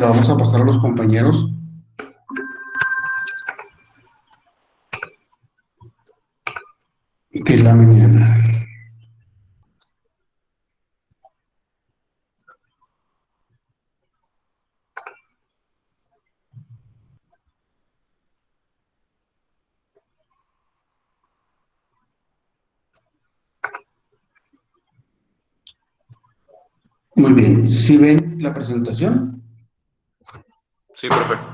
Lo vamos a pasar a los compañeros de la mañana. Muy bien, ¿sí ven la presentación? Sí, perfecto.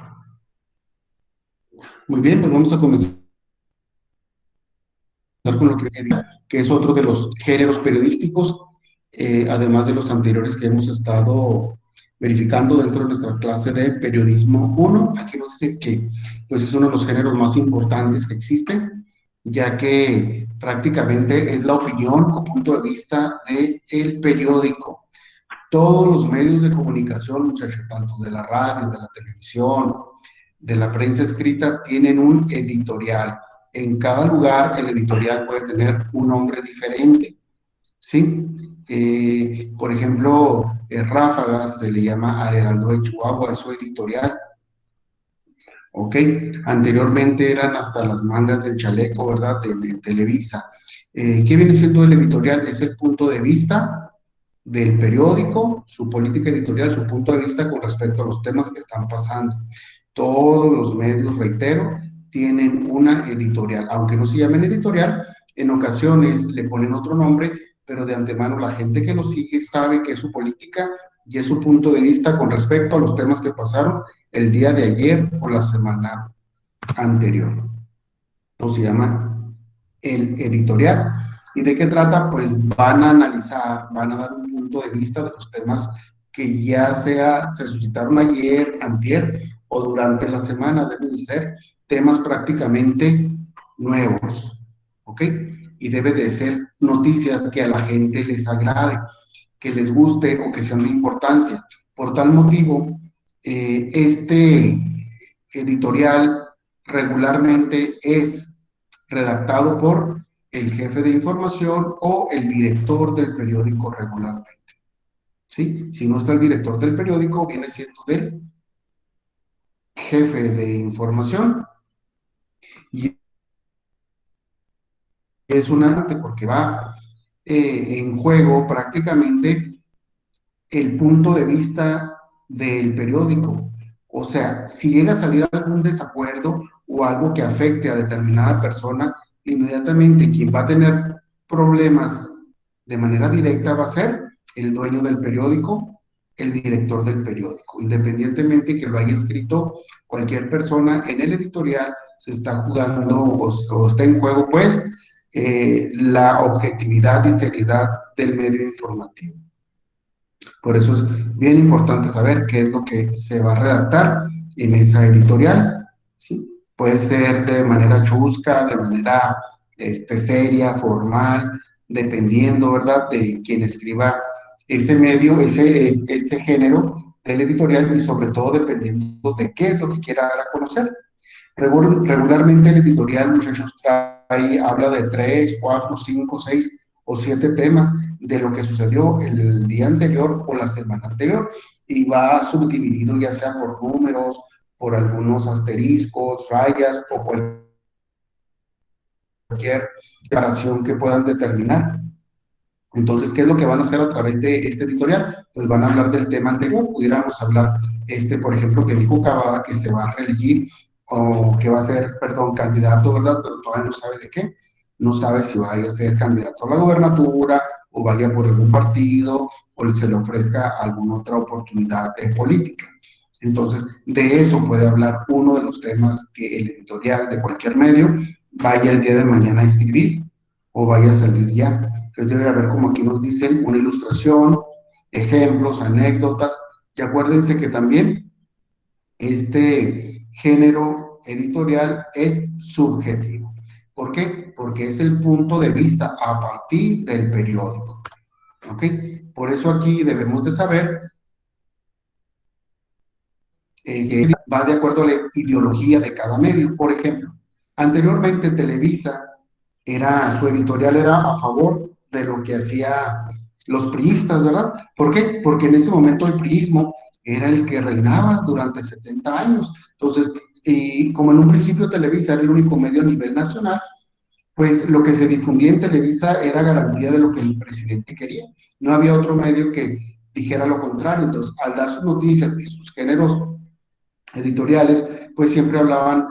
Muy bien, pues vamos a comenzar con lo que es otro de los géneros periodísticos, además de los anteriores que hemos estado verificando dentro de nuestra clase de periodismo 1. Aquí nos dice que pues, es uno de los géneros más importantes que existen, ya que prácticamente es la opinión o punto de vista del periódico. Todos los medios de comunicación, muchachos, tanto de la radio, de la televisión, de la prensa escrita, tienen un editorial. En cada lugar el editorial puede tener un nombre diferente, ¿sí? Por ejemplo, Ráfagas se le llama al Heraldo de Chihuahua, es su editorial, ¿ok? Anteriormente eran hasta las mangas del chaleco, ¿verdad? De Televisa. ¿Qué viene siendo el editorial? Es el punto de vista del periódico, su política editorial, su punto de vista con respecto a los temas que están pasando. Todos los medios, reitero, tienen una editorial, aunque no se llamen editorial, en ocasiones le ponen otro nombre, pero de antemano la gente que lo sigue sabe que es su política y es su punto de vista con respecto a los temas que pasaron el día de ayer o la semana anterior. O se llama el editorial. ¿Y de qué trata? Pues van a analizar, van a dar un punto de vista de los temas que ya sea se suscitaron ayer, antier o durante la semana, deben de ser temas prácticamente nuevos, ¿ok? Y debe de ser noticias que a la gente les agrade, que les guste o que sean de importancia. Por tal motivo, este editorial regularmente es redactado por el jefe de información o el director del periódico regularmente. ¿Sí? Si no está el director del periódico, viene siendo del jefe de información y es una porque va en juego prácticamente el punto de vista del periódico. O sea, si llega a salir algún desacuerdo o algo que afecte a determinada persona, inmediatamente quien va a tener problemas de manera directa va a ser el dueño del periódico, el director del periódico. Independientemente que lo haya escrito cualquier persona en el editorial, se está jugando o está en juego, pues, la objetividad y seriedad del medio informativo. Por eso es bien importante saber qué es lo que se va a redactar en esa editorial, ¿sí? Puede ser de manera chusca, de manera seria, formal, dependiendo, ¿verdad?, de quien escriba ese medio, ese género del editorial y sobre todo dependiendo de qué es lo que quiera dar a conocer. Regularmente el editorial, muchachos, habla de 3, 4, 5, 6 o 7 temas de lo que sucedió el día anterior o la semana anterior y va subdividido ya sea por números, por algunos asteriscos, rayas o cualquier separación que puedan determinar. Entonces, ¿qué es lo que van a hacer a través de este editorial? Pues van a hablar del tema anterior, pudiéramos hablar, por ejemplo, que dijo Cavada que se va a reelegir o que va a ser, perdón, candidato, ¿verdad? Pero todavía no sabe de qué, no sabe si vaya a ser candidato a la gobernatura o vaya por algún partido o se le ofrezca alguna otra oportunidad política. Entonces, de eso puede hablar uno de los temas que el editorial de cualquier medio vaya el día de mañana a escribir o vaya a salir ya. Entonces debe haber, como aquí nos dicen, una ilustración, ejemplos, anécdotas. Y acuérdense que también este género editorial es subjetivo. ¿Por qué? Porque es el punto de vista a partir del periódico. ¿Ok? Por eso aquí debemos de saber que va de acuerdo a la ideología de cada medio. Por ejemplo, anteriormente Televisa su editorial era a favor de lo que hacía los priistas, ¿verdad? ¿Por qué? Porque en ese momento el priismo era el que reinaba durante 70 años. Entonces, y como en un principio Televisa era el único medio a nivel nacional, pues lo que se difundía en Televisa era garantía de lo que el presidente quería. No había otro medio que dijera lo contrario. Entonces, al dar sus noticias y sus géneros editoriales, pues siempre hablaban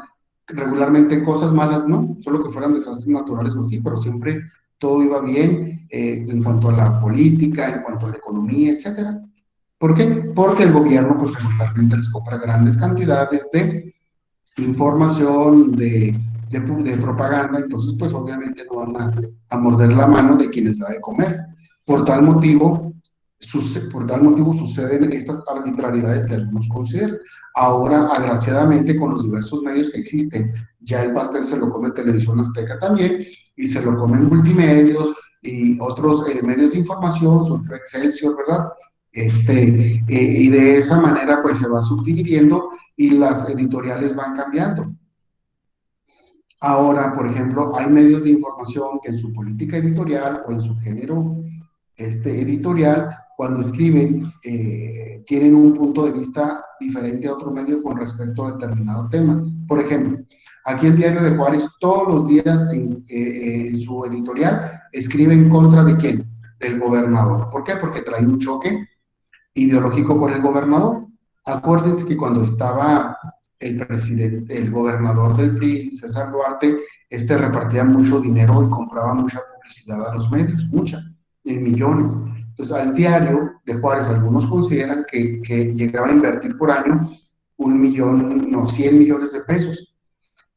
regularmente cosas malas, no, solo que fueran desastres naturales o así, pero siempre todo iba bien en cuanto a la política, en cuanto a la economía, etcétera. ¿Por qué? Porque el gobierno pues regularmente les compra grandes cantidades de información, de propaganda, entonces pues obviamente no van a morder la mano de quienes da de comer. Por tal motivo, por tal motivo suceden estas arbitrariedades que algunos consideran. Ahora, agraciadamente, con los diversos medios que existen, ya el pastel se lo come Televisión Azteca también, y se lo comen multimedios y otros medios de información, sobre todo Excelsior, ¿verdad? Y de esa manera pues se va subdividiendo y las editoriales van cambiando. Ahora, por ejemplo, hay medios de información que en su política editorial o en su género editorial, cuando escriben, tienen un punto de vista diferente a otro medio con respecto a determinado tema. Por ejemplo, aquí el Diario de Juárez todos los días en su editorial escribe en contra de quién, del gobernador. ¿Por qué? Porque trae un choque ideológico con el gobernador. Acuérdense que cuando estaba el presidente, el gobernador del PRI, César Duarte, repartía mucho dinero y compraba mucha publicidad a los medios, mucha, en millones. Entonces, al Diario de Juárez, algunos consideran que llegaba a invertir por año 1 millón, no, 100 millones de pesos.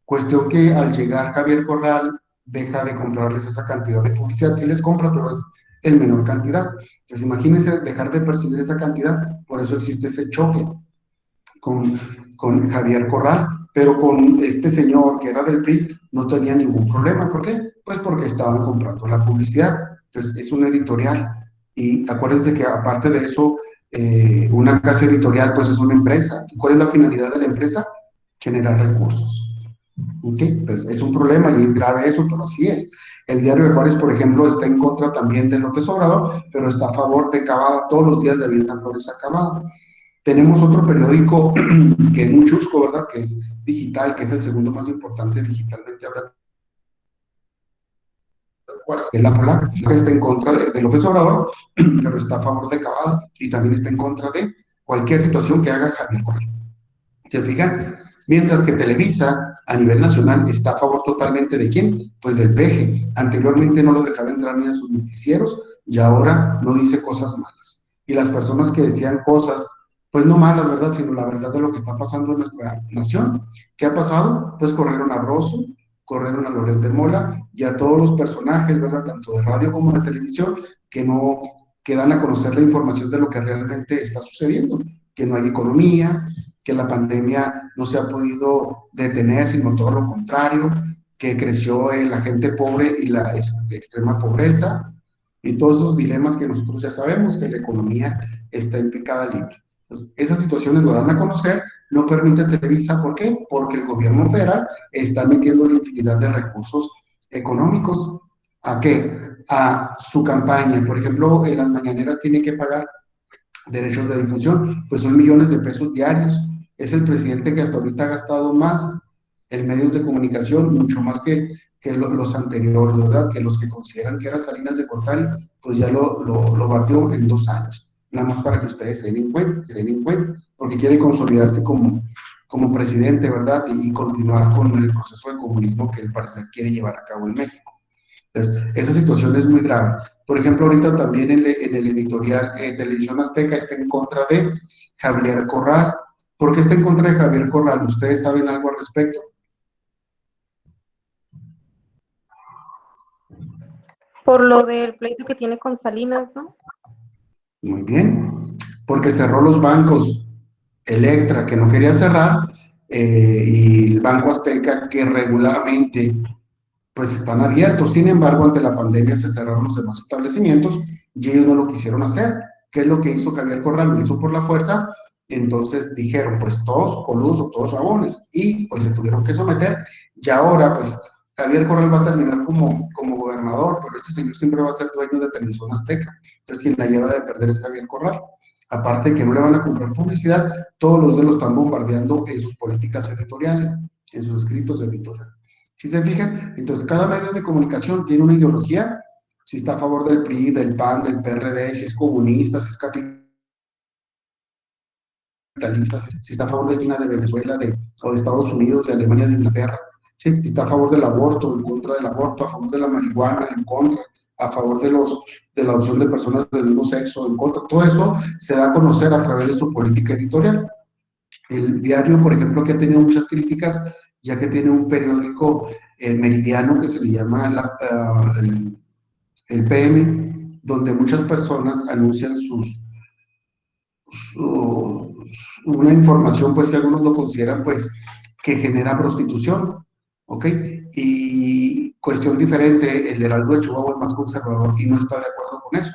Cuestión que al llegar Javier Corral deja de comprarles esa cantidad de publicidad. Sí les compra, pero es en menor cantidad. Entonces imagínense dejar de percibir esa cantidad, por eso existe ese choque con, con Javier Corral, pero con este señor que era del PRI no tenía ningún problema. ¿Por qué? Pues porque estaban comprando la publicidad. Entonces es un editorial. Y acuérdense que aparte de eso, una casa editorial pues es una empresa. ¿Y cuál es la finalidad de la empresa? Generar recursos. ¿Okay? Pues es un problema y es grave eso, pero así es. El Diario de Juárez, por ejemplo, está en contra también de López Obrador, pero está a favor de Cavada. Todos los días le avientan flores a Cavada. Tenemos otro periódico que es muy chusco, ¿verdad? Que es digital, que es el segundo más importante digitalmente hablando, que es La Polaca, que está en contra de López Obrador, pero está a favor de Cavada y también está en contra de cualquier situación que haga Javier Correa. ¿Se fijan? Mientras que Televisa, a nivel nacional, está a favor totalmente de quién? Pues del peje. Anteriormente no lo dejaba entrar ni a sus noticieros y ahora no dice cosas malas. Y las personas que decían cosas, pues no malas, ¿verdad? Sino la verdad de lo que está pasando en nuestra nación. ¿Qué ha pasado? Pues corrieron a Broso, corrieron a Loret de Mola y a todos los personajes, ¿verdad? Tanto de radio como de televisión, que no que dan a conocer la información de lo que realmente está sucediendo, que no hay economía, que la pandemia no se ha podido detener, sino todo lo contrario, que creció la gente pobre y la extrema pobreza, y todos esos dilemas que nosotros ya sabemos, que la economía está en picada libre. Entonces, esas situaciones lo dan a conocer, no permite Televisa, ¿por qué? Porque el gobierno federal está metiendo una infinidad de recursos económicos. ¿A qué? A su campaña. Por ejemplo, en las mañaneras tiene que pagar derechos de difusión, pues son millones de pesos diarios. Es el presidente que hasta ahorita ha gastado más en medios de comunicación, mucho más que los anteriores, ¿verdad? Que los que consideran que era Salinas de Gortari, pues ya lo batió en 2 años. Nada más para que ustedes se den en cuenta, porque quiere consolidarse como presidente, ¿verdad? Y continuar con el proceso de comunismo que al parecer quiere llevar a cabo en México. Entonces, esa situación es muy grave. Por ejemplo, ahorita también en el editorial Televisión Azteca está en contra de Javier Corral. ¿Por qué está en contra de Javier Corral? ¿Ustedes saben algo al respecto? Por lo del pleito que tiene con Salinas, ¿no? Muy bien. Porque cerró los bancos Electra, que no quería cerrar, y el Banco Azteca, que regularmente pues están abiertos. Sin embargo, ante la pandemia se cerraron los demás establecimientos y ellos no lo quisieron hacer. ¿Qué es lo que hizo Javier Corral? Lo hizo por la fuerza. Entonces dijeron, pues todos coludos o todos rabones. Y pues se tuvieron que someter. Y ahora, pues Javier Corral va a terminar como gobernador, pero este señor siempre va a ser dueño de Televisión Azteca. Entonces, quien la lleva de perder es Javier Corral. Aparte de que no le van a comprar publicidad, todos los de lo están bombardeando en sus políticas editoriales, en sus escritos editoriales. Si se fijan, entonces cada medio de comunicación tiene una ideología, si está a favor del PRI, del PAN, del PRD, si es comunista, si es capitalista, si está a favor de China, de Venezuela, o de Estados Unidos, de Alemania, de Inglaterra, ¿sí? Si está a favor del aborto, en contra del aborto, a favor de la marihuana, en contra, a favor de la adopción de personas del mismo sexo, en contra. Todo eso se da a conocer a través de su política editorial. El diario, por ejemplo, que ha tenido muchas críticas, ya que tiene un periódico meridiano que se le llama el PM, donde muchas personas anuncian una información, pues que algunos lo consideran, pues, que genera prostitución, ¿ok? Y cuestión diferente, el Heraldo de Chihuahua es más conservador y no está de acuerdo con eso,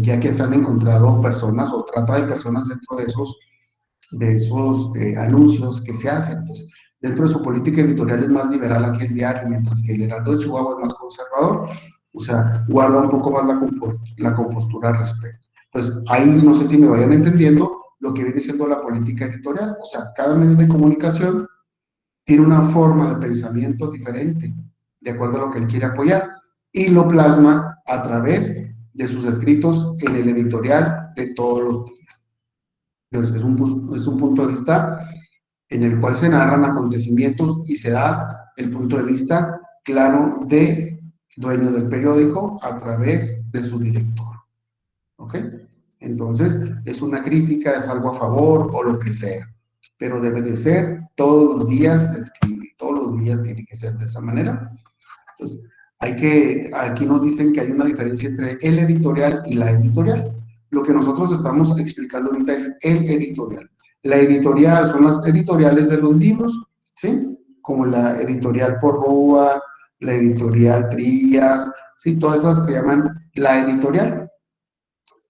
ya que se han encontrado personas o trata de personas dentro de esos anuncios que se hacen. Pues, dentro de su política editorial es más liberal aquí el diario, mientras que el Heraldo de Chihuahua es más conservador, o sea, guarda un poco más la compostura al respecto. Pues ahí no sé si me vayan entendiendo lo que viene siendo la política editorial, o sea, cada medio de comunicación tiene una forma de pensamiento diferente, de acuerdo a lo que él quiere apoyar, y lo plasma a través de sus escritos en el editorial de todos los días. Entonces, es un punto de vista en el cual se narran acontecimientos y se da el punto de vista claro de dueño del periódico a través de su director. ¿Ok? Entonces, es una crítica, es algo a favor o lo que sea, pero debe de ser todos los días se escribe, todos los días tiene que ser de esa manera. Entonces, aquí nos dicen que hay una diferencia entre el editorial y la editorial. Lo que nosotros estamos explicando ahorita es el editorial. La editorial son las editoriales de los libros, ¿sí? Como la editorial Porrúa, la editorial Trías, ¿sí? Todas esas se llaman la editorial.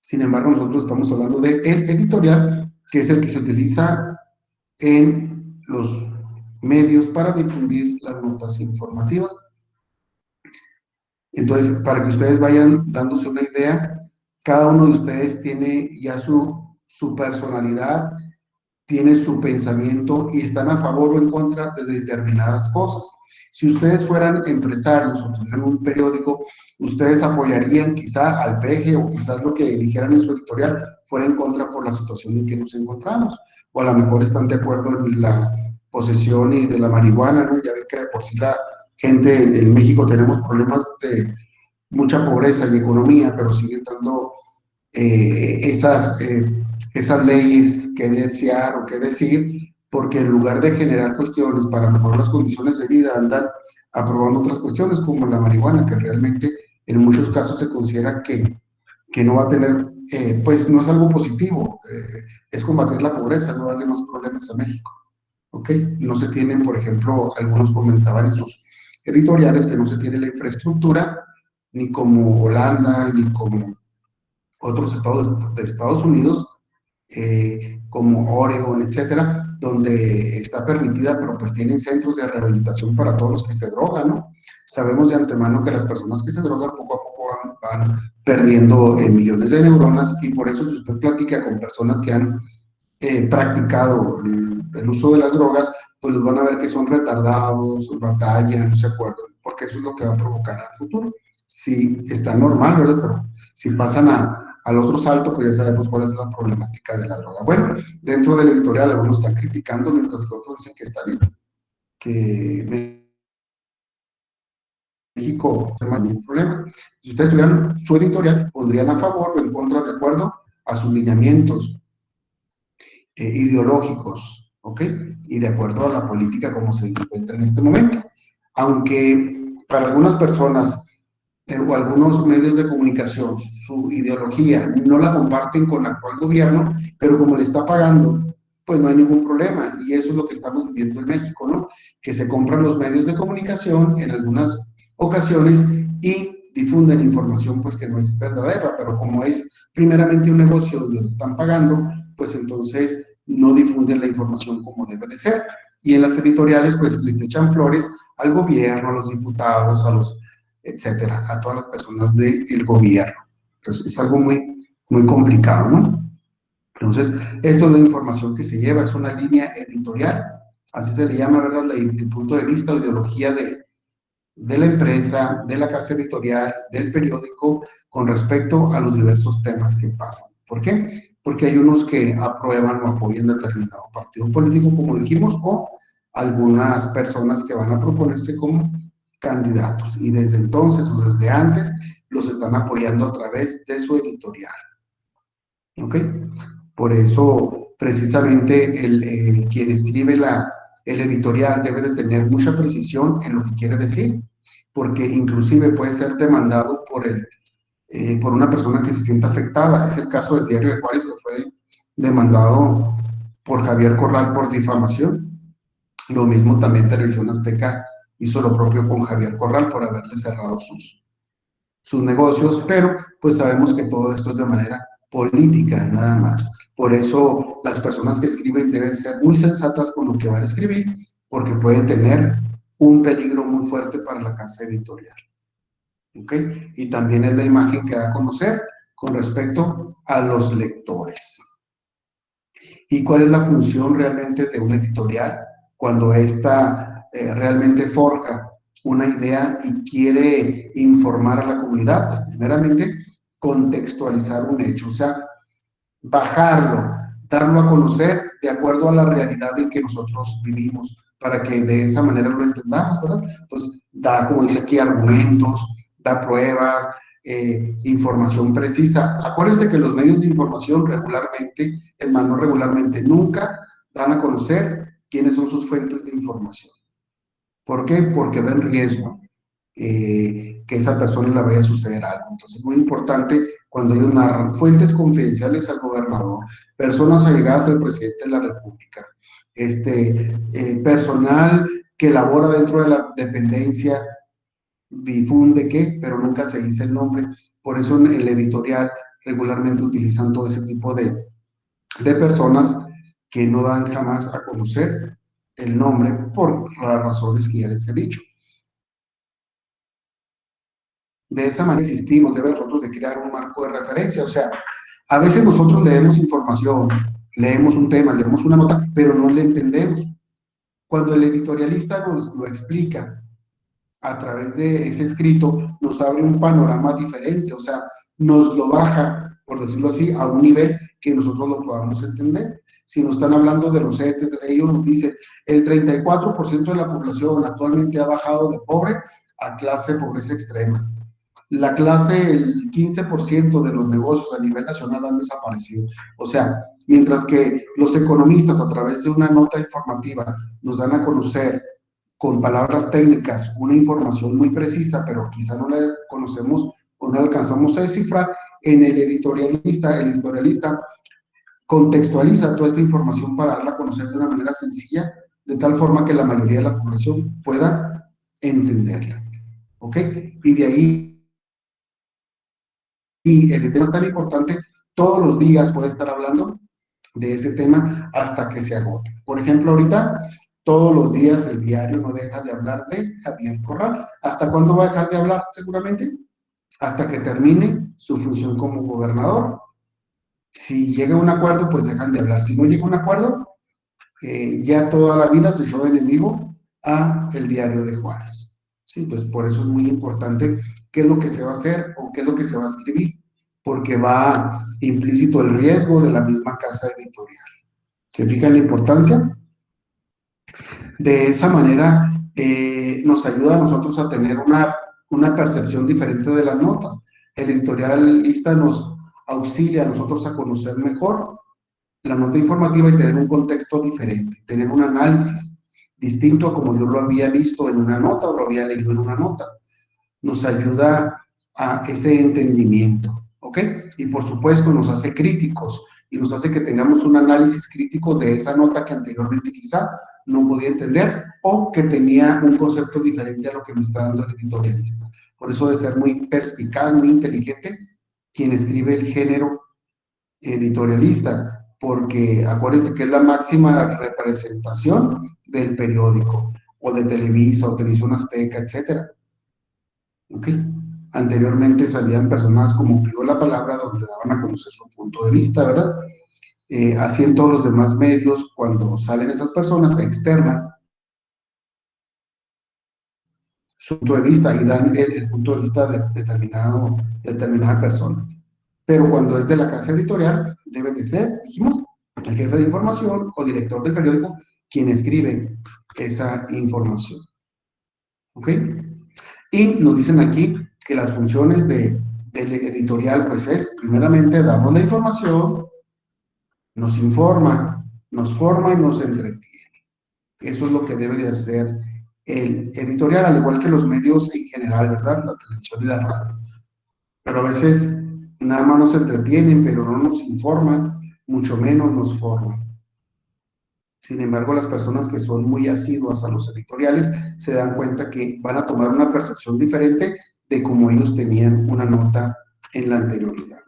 Sin embargo, nosotros estamos hablando de el editorial, que es el que se utiliza en los medios para difundir las notas informativas. Entonces, para que ustedes vayan dándose una idea, cada uno de ustedes tiene ya su personalidad, tiene su pensamiento y están a favor o en contra de determinadas cosas. Si ustedes fueran empresarios o tuvieran un periódico, ustedes apoyarían quizá al peje o quizás lo que dijeran en su editorial fuera en contra por la situación en que nos encontramos. O a lo mejor están de acuerdo en la posesión y de la marihuana, ¿no? Ya ven que de por sí la gente en México tenemos problemas de mucha pobreza en economía, pero siguen dando esas leyes que desear o que decir, porque en lugar de generar cuestiones para mejorar las condiciones de vida, andan aprobando otras cuestiones como la marihuana, que realmente en muchos casos se considera que no va a tener, pues no es algo positivo, es combatir la pobreza, no darle más problemas a México. ¿Ok? No se tienen, por ejemplo, algunos comentaban en sus editoriales que no se tiene la infraestructura, ni como Holanda, ni como otros estados de Estados Unidos, como Oregon, etcétera, donde está permitida, pero pues tienen centros de rehabilitación para todos los que se drogan, ¿no? Sabemos de antemano que las personas que se drogan poco a poco van perdiendo millones de neuronas y por eso si usted platica con personas que han practicado el uso de las drogas, pues los van a ver que son retardados, batallan, no se acuerdan, porque eso es lo que va a provocar al futuro. Si está normal, ¿verdad? Pero si pasan al otro salto, pues ya sabemos cuál es la problemática de la droga. Bueno, dentro del editorial algunos están criticando, mientras que otros dicen que está bien, que México no hay ningún problema. Si ustedes tuvieran su editorial, pondrían a favor o en contra de acuerdo a sus lineamientos ideológicos, ¿ok? Y de acuerdo a la política como se encuentra en este momento. Aunque para algunas personas o algunos medios de comunicación su ideología no la comparten con el actual gobierno, pero como le está pagando, pues no hay ningún problema. Y eso es lo que estamos viendo en México, ¿no? Que se compran los medios de comunicación en algunas ocasiones y difunden información pues que no es verdadera, pero como es primeramente un negocio donde les están pagando, pues entonces no difunden la información como debe de ser. Y en las editoriales pues les echan flores al gobierno, a los diputados, a los etcétera, a todas las personas del gobierno. Entonces es algo muy, muy complicado, ¿no? Entonces, esto es la información que se lleva, es una línea editorial, así se le llama, ¿verdad? El punto de vista o ideología de la empresa, de la casa editorial, del periódico, con respecto a los diversos temas que pasan. ¿Por qué? Porque hay unos que aprueban o apoyan determinado partido político, como dijimos, o algunas personas que van a proponerse como candidatos. Y desde entonces o desde antes los están apoyando a través de su editorial. ¿Ok? Por eso, precisamente, quien escribe el editorial debe de tener mucha precisión en lo que quiere decir, porque inclusive puede ser demandado por una persona que se sienta afectada. Es el caso del Diario de Juárez, que fue demandado por Javier Corral por difamación. Lo mismo también Televisión Azteca hizo lo propio con Javier Corral por haberle cerrado sus negocios, pero pues sabemos que todo esto es de manera política, nada más. Por eso las personas que escriben deben ser muy sensatas con lo que van a escribir, porque pueden tener un peligro muy fuerte para la casa editorial. ¿Ok? Y también es la imagen que da a conocer con respecto a los lectores. ¿Y cuál es la función realmente de una editorial cuando ésta realmente forja una idea y quiere informar a la comunidad? Pues primeramente, contextualizar un hecho, o sea, bajarlo, darlo a conocer de acuerdo a la realidad en que nosotros vivimos, para que de esa manera lo entendamos, ¿verdad? Entonces, da, como dice aquí, argumentos, da pruebas, información precisa. Acuérdense que los medios de información regularmente, es más, no regularmente, nunca dan a conocer quiénes son sus fuentes de información. ¿Por qué? Porque ven riesgo que esa persona le vaya a suceder algo. Entonces es muy importante cuando ellos narran fuentes confidenciales al gobernador, personas allegadas al presidente de la República, personal que labora dentro de la dependencia, difunde qué, pero nunca se dice el nombre. Por eso en el editorial regularmente utilizan todo ese tipo de personas que no dan jamás a conocer el nombre por las razones que ya les he dicho. De esa manera existimos, debe nosotros de crear un marco de referencia. O sea, a veces nosotros leemos información, leemos un tema, leemos una nota, pero no le entendemos. Cuando el editorialista nos lo explica a través de ese escrito, nos abre un panorama diferente, o sea, nos lo baja, por decirlo así, a un nivel que nosotros lo podamos entender. Si nos están hablando de los CETES, ellos nos dicen, el 34% de la población actualmente ha bajado de pobre a clase de pobreza extrema. La clase, el 15% de los negocios a nivel nacional han desaparecido. O sea, mientras que los economistas a través de una nota informativa nos dan a conocer con palabras técnicas una información muy precisa, pero quizá no la conocemos o no la alcanzamos a descifrar, en el editorialista contextualiza toda esa información para darla a conocer de una manera sencilla, de tal forma que la mayoría de la población pueda entenderla. ¿Ok? Y de ahí, y el tema es tan importante, todos los días puede estar hablando de ese tema hasta que se agote. Por ejemplo, ahorita, todos los días el diario no deja de hablar de Javier Corral. ¿Hasta cuándo va a dejar de hablar? Seguramente hasta que termine su función como gobernador. Si llega a un acuerdo, pues dejan de hablar. Si no llega a un acuerdo, ya toda la vida se echó de enemigo a el diario de Juárez. Sí, pues por eso es muy importante qué es lo que se va a hacer o qué es lo que se va a escribir, porque va implícito el riesgo de la misma casa editorial. ¿Se fijan la importancia? De esa manera nos ayuda a nosotros a tener una percepción diferente de las notas. El editorialista nos auxilia a nosotros a conocer mejor la nota informativa y tener un contexto diferente, tener un análisis distinto a como yo lo había visto en una nota o lo había leído en una nota. Nos ayuda a ese entendimiento, ¿ok? Y por supuesto nos hace críticos y nos hace que tengamos un análisis crítico de esa nota que anteriormente quizá no podía entender o que tenía un concepto diferente a lo que me está dando el editorialista. Por eso debe ser muy perspicaz, muy inteligente quien escribe el género editorialista, porque acuérdense que es la máxima representación del periódico, o de Televisa, o Televisión Azteca, etcétera. ¿Ok? Anteriormente salían personas como pidió la palabra, donde daban a conocer su punto de vista, ¿verdad? así en todos los demás medios, cuando salen esas personas, se externan su punto de vista y dan el punto de vista de determinada persona. Pero cuando es de la casa editorial, debe de ser, dijimos, el jefe de información o director del periódico quien escribe esa información. ¿Ok? Y nos dicen aquí que las funciones del editorial, pues es, primeramente, darnos la información, nos informa, nos forma y nos entretiene. Eso es lo que debe de hacer el editorial, al igual que los medios en general, ¿verdad? La televisión y la radio. Pero a veces nada más nos entretienen, pero no nos informan, mucho menos nos forman. Sin embargo, las personas que son muy asiduas a los editoriales se dan cuenta que van a tomar una percepción diferente de cómo ellos tenían una nota en la anterioridad.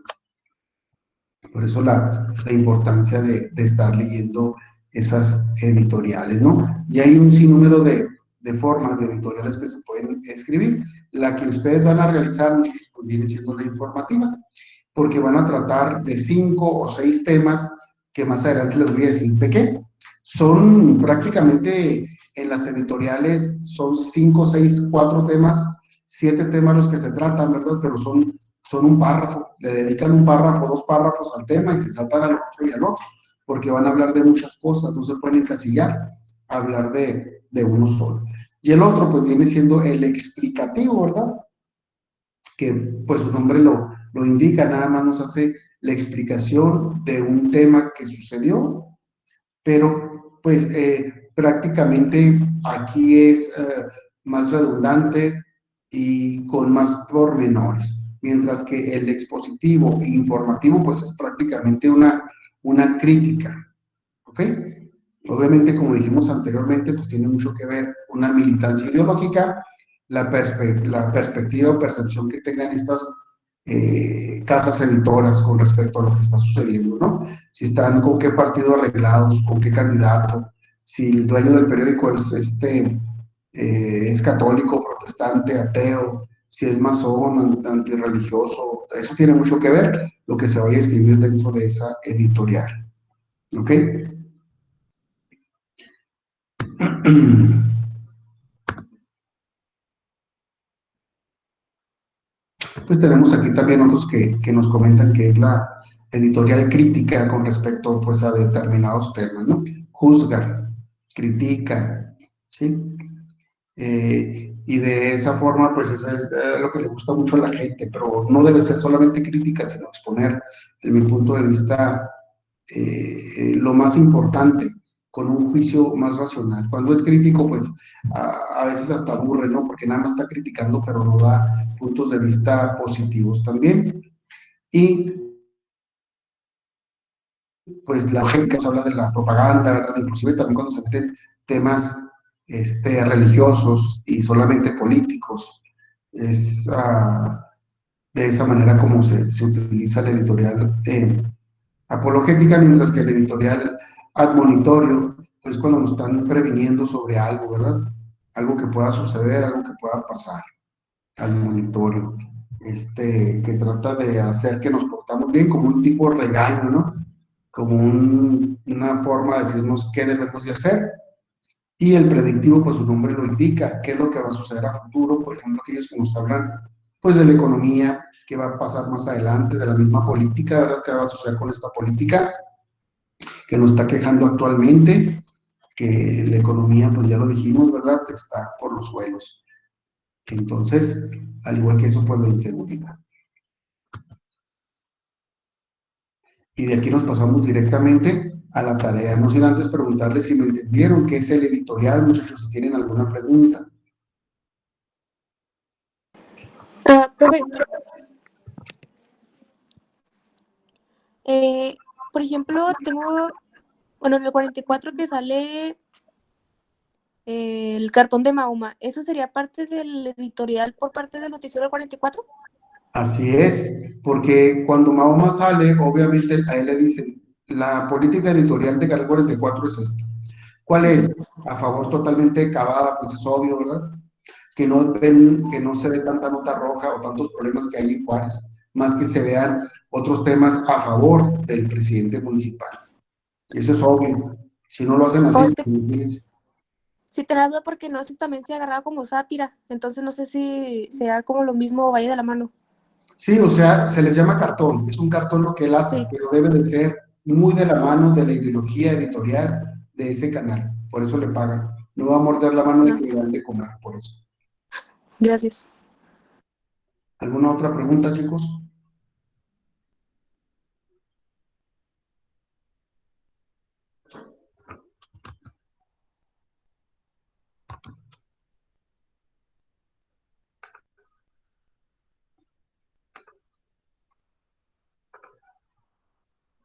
Por eso la importancia de estar leyendo esas editoriales, ¿no? Y hay un sinnúmero de formas de editoriales que se pueden escribir. La que ustedes van a realizar, muchachos, pues viene siendo la informativa, porque van a tratar de 5 o 6 temas que más adelante les voy a decir de qué. Son prácticamente en las editoriales, son 5, 6, 4 temas, 7 temas los que se tratan, ¿verdad? Pero son un párrafo, le dedican un párrafo, 2 párrafos al tema y se saltan al otro y al otro, porque van a hablar de muchas cosas, no se pueden encasillar a hablar de uno solo. Y el otro, pues viene siendo el explicativo, ¿verdad? Que pues su nombre lo indica, nada más nos hace la explicación de un tema que sucedió, pero pues prácticamente aquí es más redundante y con más pormenores, mientras que el expositivo e informativo pues es prácticamente una crítica, ¿ok? Obviamente, como dijimos anteriormente, pues tiene mucho que ver una militancia ideológica, la perspectiva o percepción que tengan estas casas editoras con respecto a lo que está sucediendo, ¿no? Si están con qué partido arreglados, con qué candidato, si el dueño del periódico es católico, protestante, ateo, si es masón, antirreligioso, eso tiene mucho que ver lo que se vaya a escribir dentro de esa editorial, ¿ok? Pues tenemos aquí también otros que nos comentan que es la editorial crítica con respecto pues a determinados temas, ¿no? Juzga, critica, ¿sí? Y de esa forma pues eso es lo que le gusta mucho a la gente, pero no debe ser solamente crítica, sino exponer, en mi punto de vista, lo más importante, con un juicio más racional. Cuando es crítico, pues a veces hasta aburre, ¿no? Porque nada más está criticando, pero no da puntos de vista positivos también. Y pues la gente nos habla de la propaganda, ¿verdad? Inclusive también cuando se meten temas religiosos y solamente políticos. Es de esa manera como se utiliza la editorial apologética, mientras que el editorial admonitorio, pues cuando nos están previniendo sobre algo, ¿verdad? Algo que pueda suceder, algo que pueda pasar, admonitorio, que trata de hacer que nos portamos bien, como un tipo de regaño, ¿no? Como una forma de decirnos qué debemos de hacer. Y el predictivo, pues su nombre lo indica, qué es lo que va a suceder a futuro, por ejemplo, aquellos que nos hablan, pues de la economía, qué va a pasar más adelante, de la misma política, ¿verdad? ¿Qué va a suceder con esta política que nos está quejando actualmente? Que la economía, pues ya lo dijimos, ¿verdad? Está por los suelos. Entonces, al igual que eso, pues la inseguridad. Y de aquí nos pasamos directamente a la tarea. No sin antes preguntarles si me entendieron qué es el editorial, muchachos, si tienen alguna pregunta. Profe, por ejemplo, tengo, bueno, en el 44 que sale el cartón de Mahoma, ¿eso sería parte del editorial por parte del noticiero del 44? Así es, porque cuando Mahoma sale, obviamente a él le dicen, la política editorial de Canal 44 es esta. ¿Cuál es? A favor totalmente de Cavada, pues es obvio, ¿verdad? Que no se dé tanta nota roja o tantos problemas que hay en Juárez, más que se vean otros temas a favor del presidente municipal. Y eso es obvio. Si no lo hacen O así, es que imagínense. sí tenía duda porque no sé también si agarraba como sátira, entonces no sé si sea como lo mismo o vaya de la mano. Sí, o sea, se les llama cartón, es un cartón lo que él hace, Sí. pero debe de ser muy de la mano de la ideología editorial de ese canal, por eso le pagan. No va a morder la mano de Ah, que le dan de comer, por eso. gracias. ¿Alguna otra pregunta, chicos?